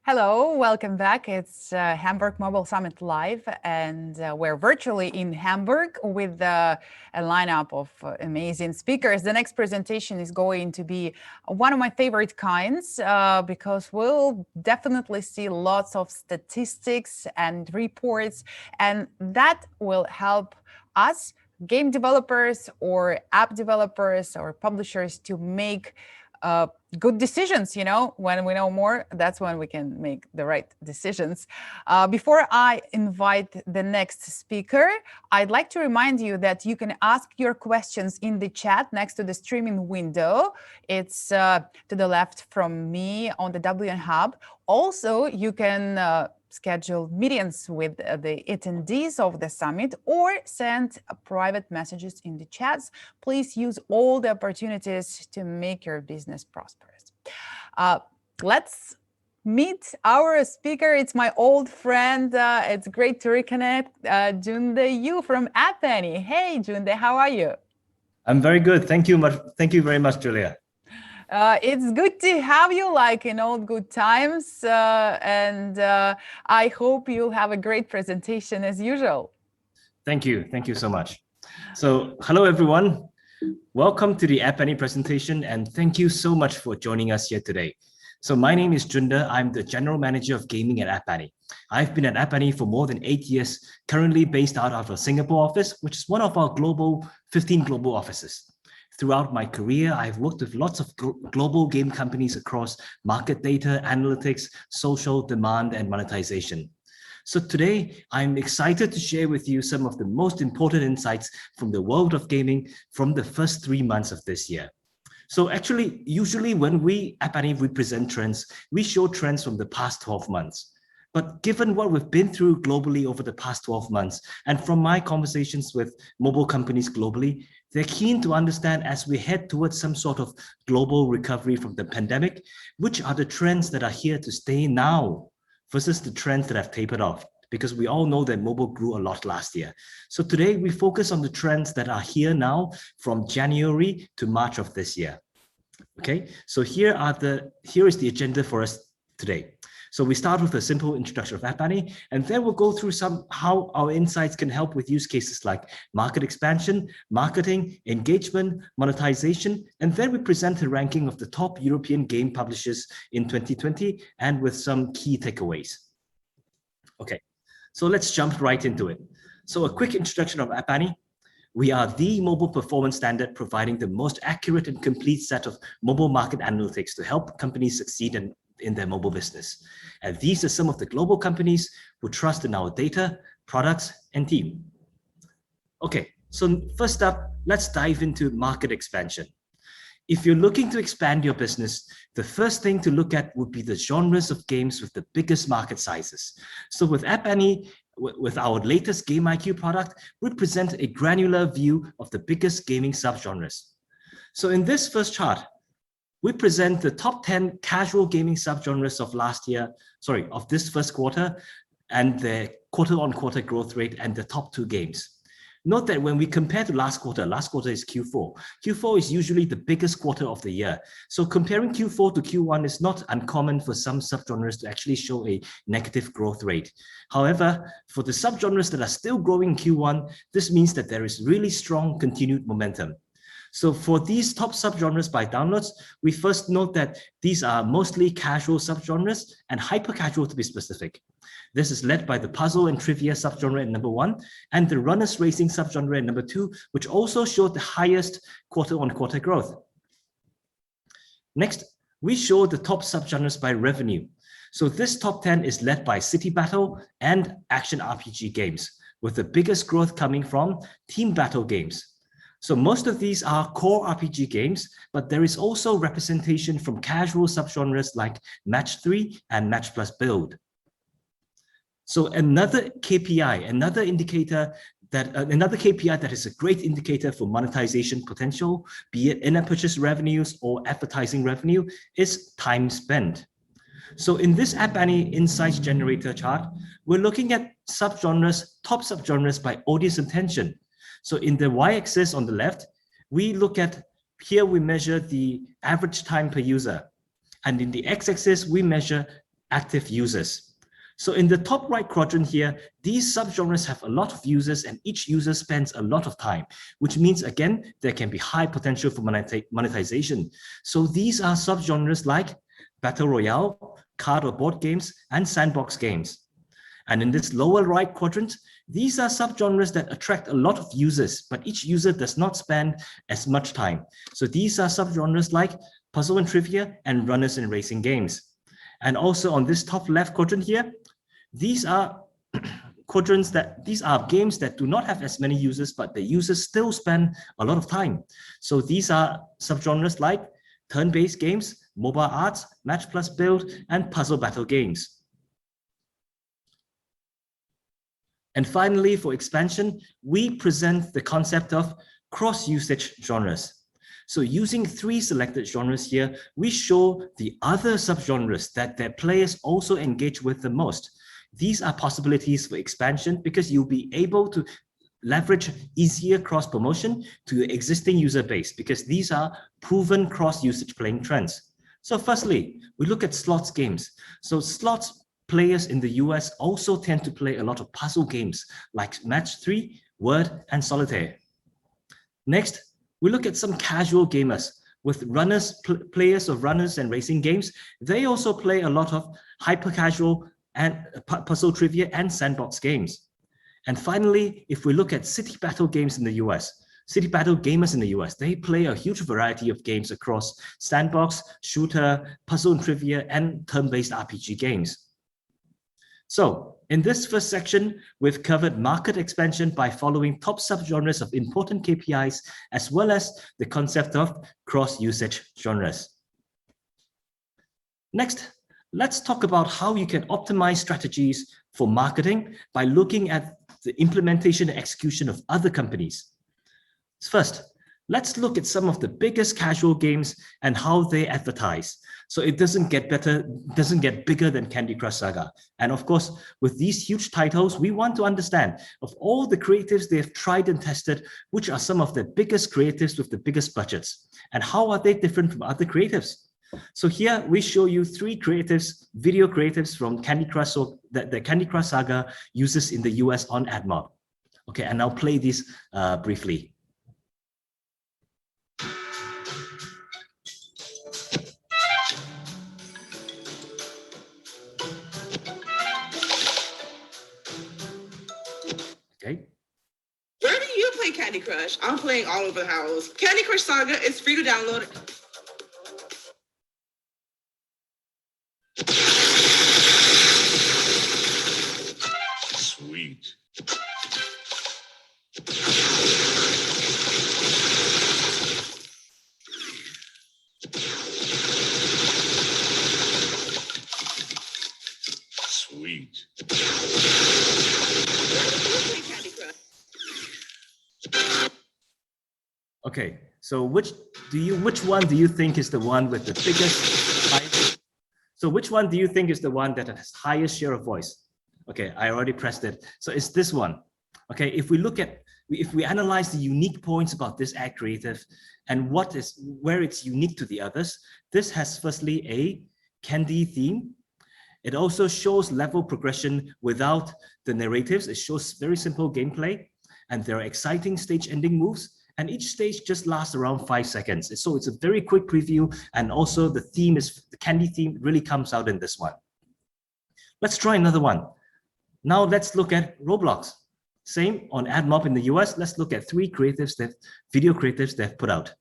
Hello, welcome back. It's Hamburg Mobile Summit Live, and we're virtually in Hamburg with a lineup of amazing speakers. The next presentation is going to be one of my favorite kinds because we'll definitely see lots of statistics and reports, and that will help us, game developers or app developers or publishers, to make good decisions. When we know more, that's when we can make the right decisions. Before I invite the next speaker, I'd like to remind you that you can ask your questions in the chat next to the streaming window. It's to the left from me on the WN Hub. Also, you can schedule meetings with the attendees of the summit or send private messages in the chats. Please use all the opportunities to make your business prosperous. Let's meet our speaker. It's my old friend. It's great to reconnect. Junde Yu from App Annie. Hey, Junde, how are you? I'm very good. Thank you much. Thank you very much, Julia. It's good to have you, like in old good times, and I hope you'll have a great presentation as usual. Thank you. Thank you so much. So, hello everyone. Welcome to the App Annie presentation, and thank you so much for joining us here today. So my name is Junda. I'm the General Manager of Gaming at App Annie. I've been at App Annie for more than 8 years, currently based out of our Singapore office, which is one of our 15 global offices. Throughout my career, I've worked with lots of global game companies across market data, analytics, social, demand, and monetization. So today, I'm excited to share with you some of the most important insights from the world of gaming from the first 3 months of this year. So actually, usually when we at App Annie, we present trends, we show trends from the past 12 months. But given what we've been through globally over the past 12 months, and from my conversations with mobile companies globally, they're keen to understand, as we head towards some sort of global recovery from the pandemic, which are the trends that are here to stay now versus the trends that have tapered off, because we all know that mobile grew a lot last year. So today we focus on the trends that are here now from January to March of this year. Okay, so here is the agenda for us today. So we start with a simple introduction of App Annie, and then we'll go through how our insights can help with use cases like market expansion, marketing, engagement, monetization, and then we present a ranking of the top European game publishers in 2020 and with some key takeaways. Okay, so let's jump right into it. So a quick introduction of App Annie. We are the mobile performance standard, providing the most accurate and complete set of mobile market analytics to help companies succeed in their mobile business. And these are some of the global companies who trust in our data, products, and team. Okay, so first up, let's dive into market expansion. If you're looking to expand your business, the first thing to look at would be the genres of games with the biggest market sizes. So with App Annie, with our latest Game IQ product, we present a granular view of the biggest gaming subgenres. So in this first chart, we present the top 10 casual gaming subgenres of this first quarter, and the quarter-on-quarter growth rate and the top 2 games. Note that when we compare to last quarter is Q4. Q4 is usually the biggest quarter of the year. So comparing Q4 to Q1 is not uncommon for some subgenres to actually show a negative growth rate. However, for the subgenres that are still growing in Q1, this means that there is really strong continued momentum. So for these top subgenres by downloads, we first note that these are mostly casual subgenres and hyper-casual to be specific. This is led by the puzzle and trivia subgenre at number 1 and the runners racing subgenre at number 2, which also showed the highest quarter-on-quarter growth. Next, we show the top subgenres by revenue. So this top 10 is led by city battle and action RPG games, with the biggest growth coming from team battle games. So most of these are core RPG games, but there is also representation from casual subgenres like Match 3 and Match Plus Build. So another KPI, another KPI that is a great indicator for monetization potential, be it in-app purchase revenues or advertising revenue, is time spent. So in this App Annie Insights Generator chart, we're looking at subgenres, top subgenres by audience attention. So in the y-axis on the left, we measure the average time per user. And in the x-axis, we measure active users. So in the top right quadrant here, these subgenres have a lot of users and each user spends a lot of time, which means, again, there can be high potential for monetization. So these are subgenres like Battle Royale, card or board games, and sandbox games. And in this lower right quadrant, these are subgenres that attract a lot of users, but each user does not spend as much time. So these are subgenres like puzzle and trivia and runners and racing games. And also on this top left quadrant here, these are these are games that do not have as many users, but the users still spend a lot of time. So these are subgenres like turn-based games, mobile arts, match plus build, and puzzle battle games. And finally, for expansion, we present the concept of cross-usage genres. So using 3 selected genres here, we show the other subgenres that their players also engage with the most. These are possibilities for expansion because you'll be able to leverage easier cross-promotion to your existing user base because these are proven cross-usage playing trends. So firstly, we look at slots games. So slots players in the US also tend to play a lot of puzzle games like Match 3, Word, and Solitaire. Next, we look at some casual gamers. With players of runners and racing games, they also play a lot of hyper-casual and puzzle trivia and sandbox games. And finally, if we look at city battle games in the US, city battle gamers in the US, they play a huge variety of games across sandbox, shooter, puzzle and trivia, and turn-based RPG games. So in this first section, we've covered market expansion by following top subgenres of important KPIs, as well as the concept of cross-usage genres. Next, let's talk about how you can optimize strategies for marketing by looking at the implementation and execution of other companies. First, let's look at some of the biggest casual games and how they advertise. So it doesn't get bigger than Candy Crush Saga. And of course, with these huge titles, we want to understand of all the creatives they've tried and tested, which are some of the biggest creatives with the biggest budgets, and how are they different from other creatives? So here we show you 3 creatives, video creatives from Candy Crush, so that the Candy Crush Saga uses in the US on AdMob. Okay, and I'll play this briefly. Okay. Where do you play Candy Crush? I'm playing all over the house. Candy Crush Saga is free to download. Sweet. Sweet. Okay, so which one do you think is the one with the biggest? So which one do you think is the one that has highest share of voice? Okay, I already pressed it. So it's this one. Okay, if we analyze the unique points about this ad creative and where it's unique to the others, this has firstly a candy theme. It also shows level progression without the narratives. It shows very simple gameplay, and there are exciting stage ending moves. And each stage just lasts around 5 seconds. So it's a very quick preview. And also the candy theme really comes out in this one. Let's try another one. Now let's look at Roblox. Same on AdMob in the US. Let's look at 3 video creatives they've put out.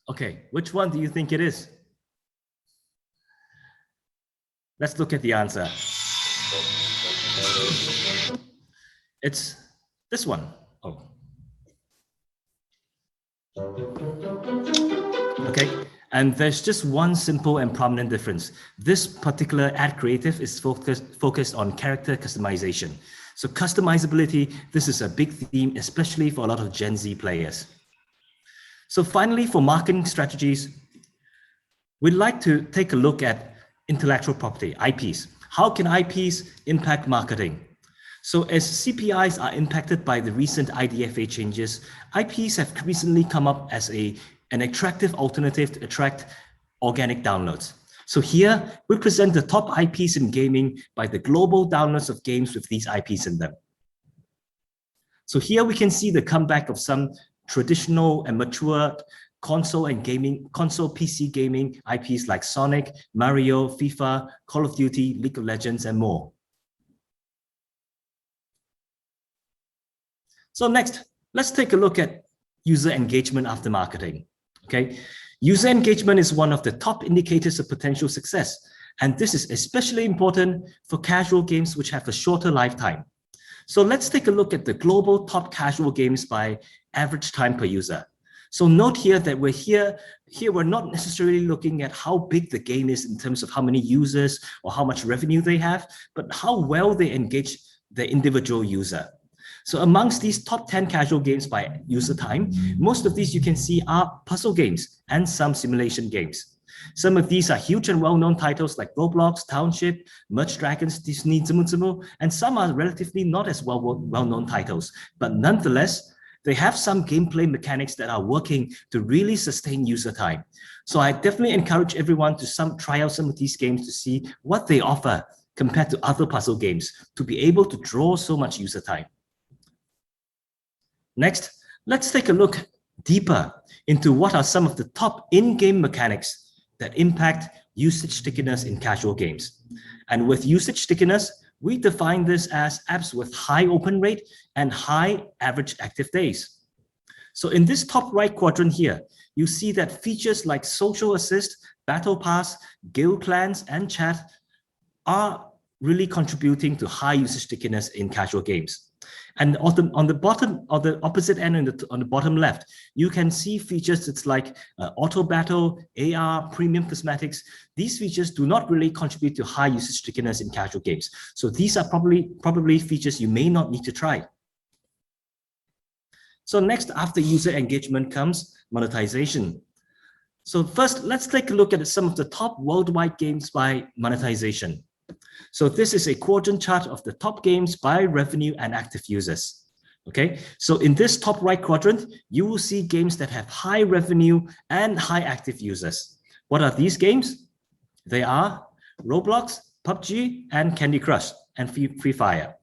Okay, which one do you think it is? Let's look at the answer. It's this one. Oh. Okay, and there's just one simple and prominent difference. This particular ad creative is focused on character customization. So customizability, this is a big theme, especially for a lot of Gen Z players. So finally, for marketing strategies, we'd like to take a look at intellectual property, IPs. How can IPs impact marketing? So as CPIs are impacted by the recent IDFA changes, IPs have recently come up as an attractive alternative to attract organic downloads. So here we present the top IPs in gaming by the global downloads of games with these IPs in them. So here we can see the comeback of some traditional and mature console PC gaming IPs like Sonic, Mario, FIFA, Call of Duty, League of Legends, and more. So next, let's take a look at user engagement after marketing. Okay, user engagement is one of the top indicators of potential success, and this is especially important for casual games which have a shorter lifetime. So let's take a look at the global top casual games by average time per user. So note here that we're not necessarily looking at how big the game is in terms of how many users or how much revenue they have, but how well they engage the individual user. So amongst these top 10 casual games by user time, most of these you can see are puzzle games and some simulation games. Some of these are huge and well-known titles like Roblox, Township, Merge Dragons, Disney, Zumu, and some are relatively not as well-known titles, but nonetheless, they have some gameplay mechanics that are working to really sustain user time. So I definitely encourage everyone to try out some of these games to see what they offer compared to other puzzle games to be able to draw so much user time. Next, let's take a look deeper into what are some of the top in-game mechanics that impact usage stickiness in casual games. And with usage stickiness, we define this as apps with high open rate and high average active days. So in this top right quadrant here, you see that features like social assist, battle pass, guild clans, and chat are really contributing to high usage stickiness in casual games. And on the bottom, or the opposite end on the bottom left, you can see features that's like auto battle, AR, premium cosmetics. These features do not really contribute to high usage stickiness in casual games. So these are probably features you may not need to try. So next, after user engagement comes monetization. So first, let's take a look at some of the top worldwide games by monetization. So this is a quadrant chart of the top games by revenue and active users. Okay, so in this top right quadrant, you will see games that have high revenue and high active users. What are these games? They are Roblox, PUBG, and Candy Crush, and Free Fire.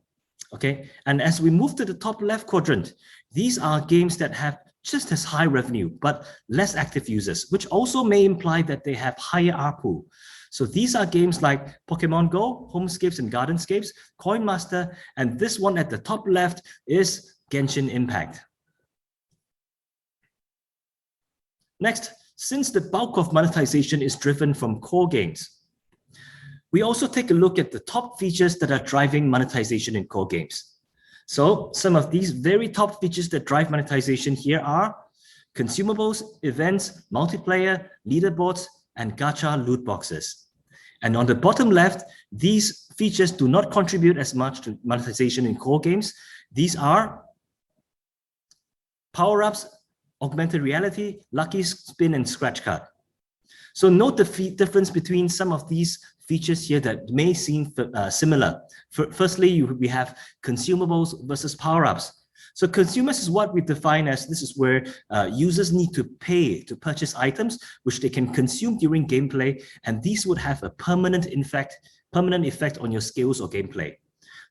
Okay, and as we move to the top left quadrant, these are games that have just as high revenue, but less active users, which also may imply that they have higher ARPU. So these are games like Pokemon Go, Homescapes and Gardenscapes, Coin Master, and this one at the top left is Genshin Impact. Next, since the bulk of monetization is driven from core games, we also take a look at the top features that are driving monetization in core games. So some of these very top features that drive monetization here are consumables, events, multiplayer, leaderboards, and gacha loot boxes. And on the bottom left, these features do not contribute as much to monetization in core games. These are power-ups, augmented reality, lucky spin, and scratch card. So note the difference between some of these features here that may seem similar. Firstly, we have consumables versus power-ups. So consumers is what we define as this is where users need to pay to purchase items which they can consume during gameplay, and these would have a permanent effect on your skills or gameplay.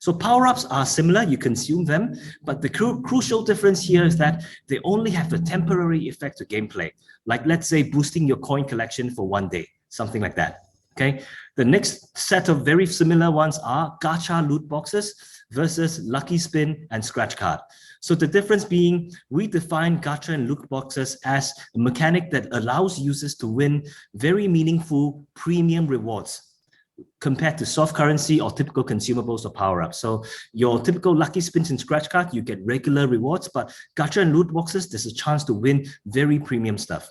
So power-ups are similar, you consume them, but the crucial difference here is that they only have a temporary effect to gameplay, like let's say boosting your coin collection for one day, something like that. Okay. The next set of very similar ones are gacha loot boxes versus lucky spin and scratch card. So the difference being, we define gacha and loot boxes as a mechanic that allows users to win very meaningful premium rewards, compared to soft currency or typical consumables or power-ups. So your typical lucky spins and scratch card, you get regular rewards, but gacha and loot boxes, there's a chance to win very premium stuff.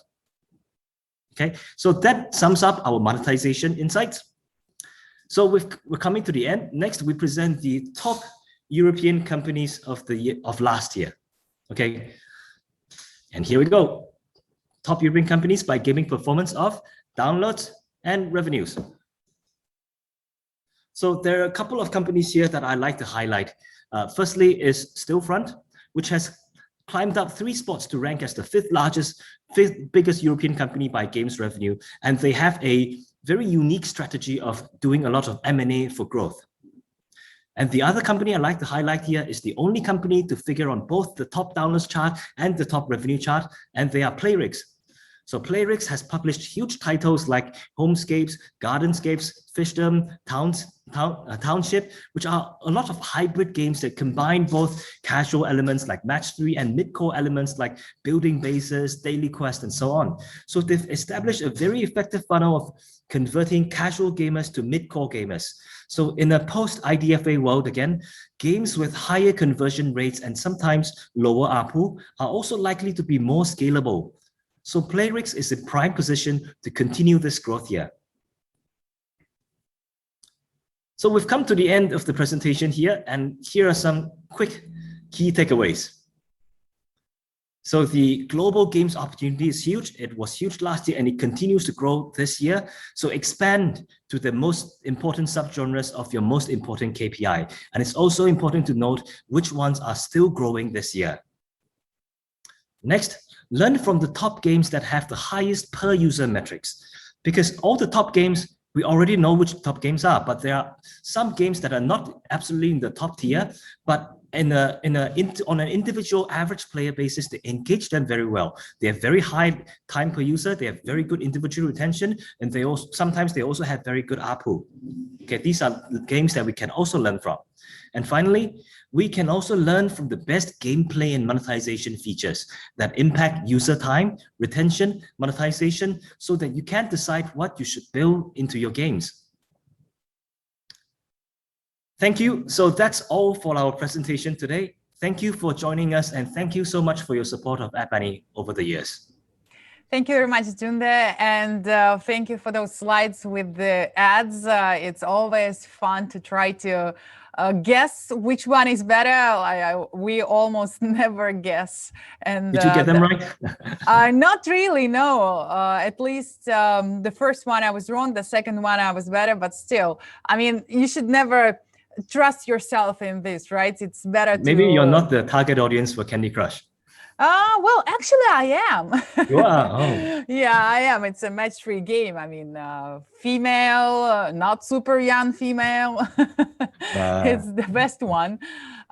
Okay, so that sums up our monetization insights. So we're coming to the end. Next, we present the top European companies of the year of last year. Okay, and here we go. Top European companies by gaming performance of downloads and revenues. So there are a couple of companies here that I like to highlight. Firstly is Stillfront, which has climbed up 3 spots to rank as the fifth biggest European company by games revenue. And they have a very unique strategy of doing a lot of M&A for growth. And the other company I like to highlight here is the only company to figure on both the top downloads chart and the top revenue chart, and they are Playrix. So Playrix has published huge titles like Homescapes, Gardenscapes, Fishdom, Township, which are a lot of hybrid games that combine both casual elements like Match 3 and mid-core elements like building bases, daily quest, and so on. So they've established a very effective funnel of converting casual gamers to mid-core gamers. So in a post-IDFA world, again, games with higher conversion rates and sometimes lower ARPU are also likely to be more scalable. So Playrix is in prime position to continue this growth here. So we've come to the end of the presentation here, and here are some quick key takeaways. So the global games opportunity is huge. It was huge last year and it continues to grow this year. So expand to the most important subgenres of your most important KPI. And it's also important to note which ones are still growing this year. Next, learn from the top games that have the highest per user metrics, because all the top games, we already know which top games are, but there are some games that are not absolutely in the top tier, but on an individual average player basis, they engage them very well. They have very high time per user, they have very good individual retention, and they also sometimes they also have very good ARPU. Okay, these are the games that we can also learn from. And finally, we can also learn from the best gameplay and monetization features that impact user time, retention, monetization, so that you can decide what you should build into your games. Thank you. So that's all for our presentation today. Thank you for joining us, and thank you so much for your support of App Annie over the years. Thank you very much, Junde, and thank you for those slides with the ads. It's always fun to try to guess which one is better. We almost never guess. And did you get them right? Not really, no. At least the first one I was wrong, the second one I was better, but still, I mean, you should never trust yourself in this, right? It's better to... Maybe you're not the target audience for Candy Crush. Well, actually, I am. You are? Oh. Yeah, I am. It's a match-3 game. I mean, female, not super young female. It's the best one.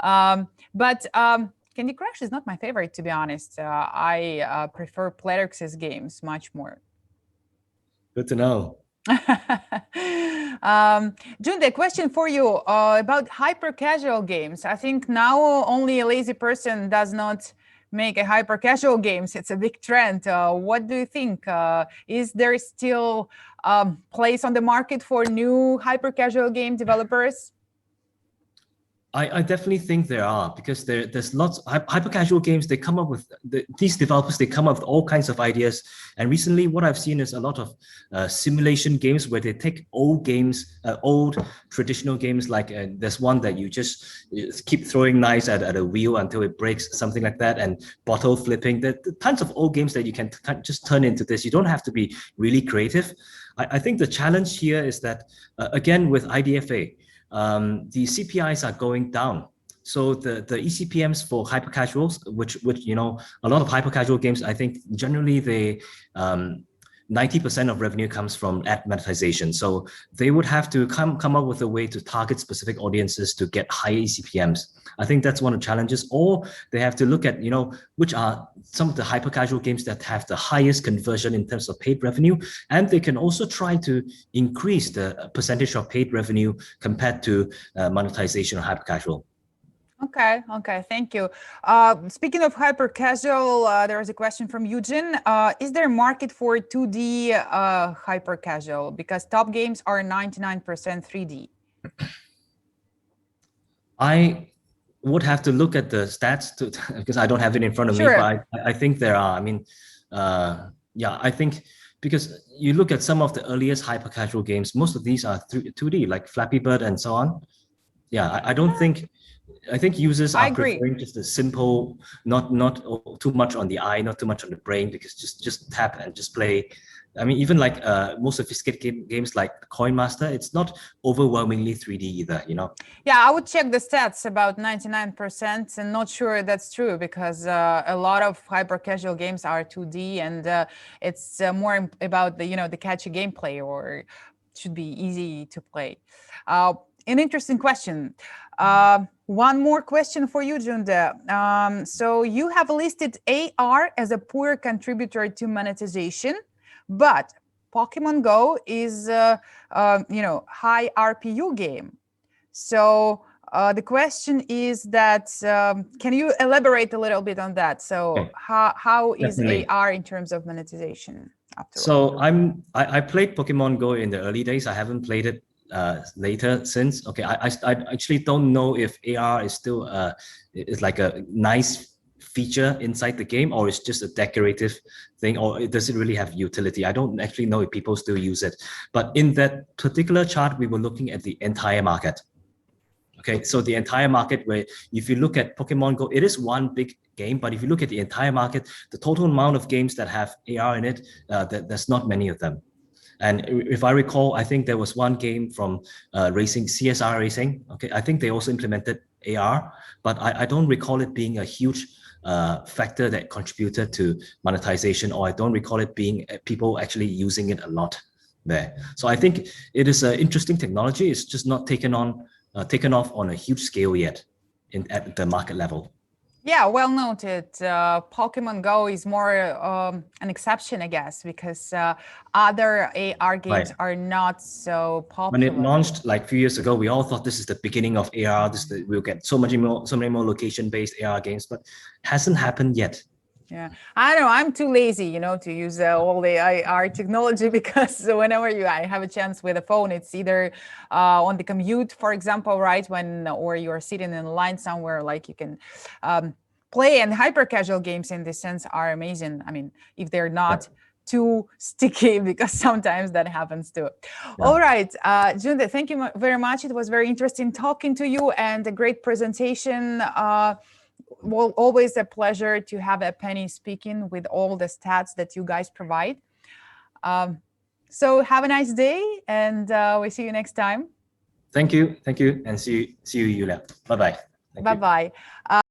But Candy Crush is not my favorite, to be honest. I prefer Playrix's games much more. Good to know. June, the question for you about hyper-casual games. I think now only a lazy person does not make a hyper-casual games. It's a big trend. What do you think? Is there still place on the market for new hyper-casual game developers? I definitely think there are, because there's lots of hyper-casual games. They come up with, these developers, they come up with all kinds of ideas. And recently what I've seen is a lot of simulation games where they take old games, old traditional games, like there's one that you just keep throwing knives at a wheel until it breaks, something like that, and bottle flipping. There are tons of old games that you can just turn into this. You don't have to be really creative. I think the challenge here is that, again, with IDFA, the CPIs are going down. So the eCPMs for hyper casuals, which you know, a lot of hyper casual games, I think generally they 90% of revenue comes from ad monetization. So they would have to come up with a way to target specific audiences to get higher eCPMs. I think that's one of the challenges. Or they have to look at, you know, which are some of the hyper casual games that have the highest conversion in terms of paid revenue. And they can also try to increase the percentage of paid revenue compared to monetization of hyper casual. Okay, thank you. Speaking of hyper casual, there is a question from Eugene. Is there a market for 2D hyper casual? Because top games are 99% 3D. I would have to look at the stats because I don't have it in front of me, but I think there are. I mean, yeah, I think because you look at some of the earliest hyper casual games, most of these are 2D, like Flappy Bird and so on. Yeah, I don't think. I think users are preferring just a simple, not too much on the eye, not too much on the brain, because just tap and just play. I mean, even like more sophisticated games like Coin Master, it's not overwhelmingly 3D either, you know? Yeah, I would check the stats about 99% and not sure that's true because a lot of hyper casual games are 2D and it's more about the, the catchy gameplay or should be easy to play. An interesting question. One more question for you, Junda. So you have listed AR as a poor contributor to monetization, but Pokemon Go is high RPU game. So the question is that, can you elaborate a little bit on that? So Okay. how is Definitely. AR in terms of monetization? So I played Pokemon Go in the early days. I haven't played it later since. Okay, I actually don't know if AR is still is like a nice feature inside the game, or it's just a decorative thing, or does it really have utility? I don't actually know if people still use it. But in that particular chart, we were looking at the entire market. Okay, so the entire market, where if you look at Pokemon Go, it is one big game, but if you look at the entire market, the total amount of games that have AR in it, there's not many of them. And if I recall, I think there was one game from racing, CSR Racing. Okay, I think they also implemented AR, but I don't recall it being a huge factor that contributed to monetization, or I don't recall it being people actually using it a lot there. So I think it is an interesting technology. It's just not taken off on a huge scale yet at the market level. Yeah, well noted. Pokemon Go is more an exception, I guess, because other AR games are not so popular. When it launched like a few years ago, we all thought this is the beginning of AR. We'll get so many more location-based AR games, but hasn't happened yet. Yeah, I don't know. I'm too lazy, to use all the AR technology because whenever I have a chance with a phone, it's either on the commute, for example, right? Or you're sitting in line somewhere, like you can play, and hyper casual games in this sense are amazing. I mean, if they're not too sticky, because sometimes that happens too. Yeah. All right, Junda, thank you very much. It was very interesting talking to you and a great presentation. Well, always a pleasure to have a Penny speaking with all the stats that you guys provide. So have a nice day, and we'll see you next time. Thank you, and see you, Yulia. Bye-bye. Bye-bye.